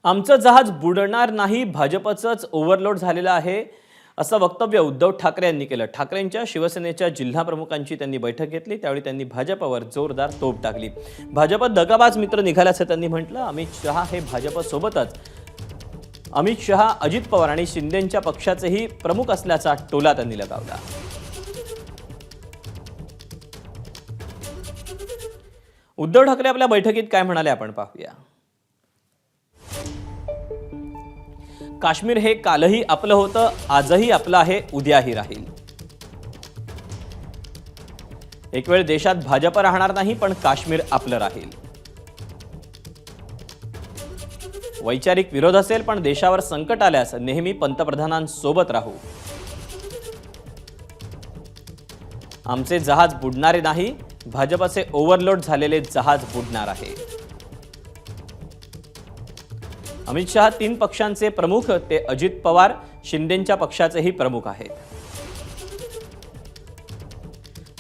आमचं जहाज बुडणार नाही, भाजपचंच ओव्हरलोड झालेलं आहे, असं वक्तव्य उद्धव ठाकरे यांनी केलं। ठाकरेंच्या शिवसेनेच्या जिल्हा प्रमुखांची त्यांनी बैठक घेतली, त्यावेळी त्यांनी भाजपवर जोरदार तोप टाकली। भाजप दगाबाज मित्र निघाल्याचं त्यांनी म्हटलं। अमित शहा हे भाजपसोबतच अमित शहा, अजित पवार आणि शिंदेंच्या पक्षाचेही प्रमुख असल्याचा टोला त्यांनी लगावला। उद्धव ठाकरे आपल्या बैठकीत काय म्हणाले आपण पाहूया। काश्मीर हे कालही आपलं होतं, आजही आपलं आहे, उद्याही राहील। एक वेळ देशात भाजप राहणार नाही, पण काश्मीर आपलं राहील। वैचारिक विरोध असेल, पण देशावर संकट आल्यास नेहमी पंतप्रधानांसोबत राहू। आमचे जहाज बुडणारे नाही, भाजपचे ओव्हरलोड झालेले जहाज बुडणार आहे। अमित शहा 3 पक्षांचे प्रमुख, ते अजित पवार शिंदेंच्या पक्षाचेही प्रमुख आहेत।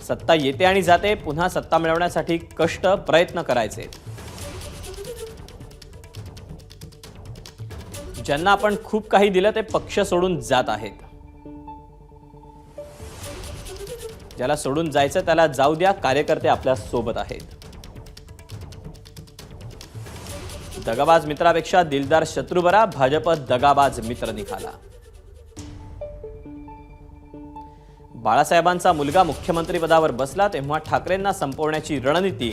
सत्ता येते आणि जाते, पुन्हा सत्ता मिळवण्यासाठी कष्ट प्रयत्न करायचे। ज्यांना आपण खूप काही दिलं ते पक्ष सोडून जात आहेत। ज्याला सोडून जायचं त्याला जाऊ द्या, कार्यकर्ते आपल्या सोबत आहेत। दगाबाज मित्रापेक्षा दिलदार शत्रू बरा, भाजप दगाबाज मित्र निघाला। बाळासाहेबांचा मुलगा मुख्यमंत्री पदावर बसला तेव्हा ठाकरेंना संपवण्याची रणनीती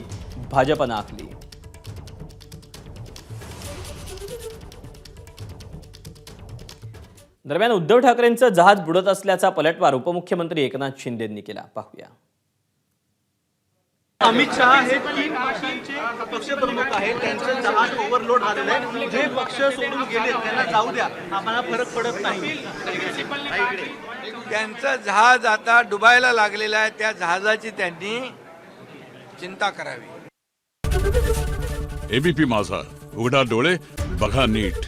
भाजपनं आखली। दरम्यान उद्धव ठाकरेंचं जहाज बुडत असल्याचा पलटवार उपमुख्यमंत्री एकनाथ शिंदेंनी केला, पाहूया। अमित शहा हे 3 पक्षांचे पक्षप्रमुख आहेत, त्यांचं जहाज ओव्हरलोड झालेलं आहे। जे पक्ष सोडून गेले त्यांना जाऊ द्या, आम्हाला फरक पडत नाही। त्यांचं जहाज आता डुबायला लागलेलं आहे, त्या जहाजाची त्यांनी चिंता करावी। एबीपी माझा, उघडा डोळे बघा नीट।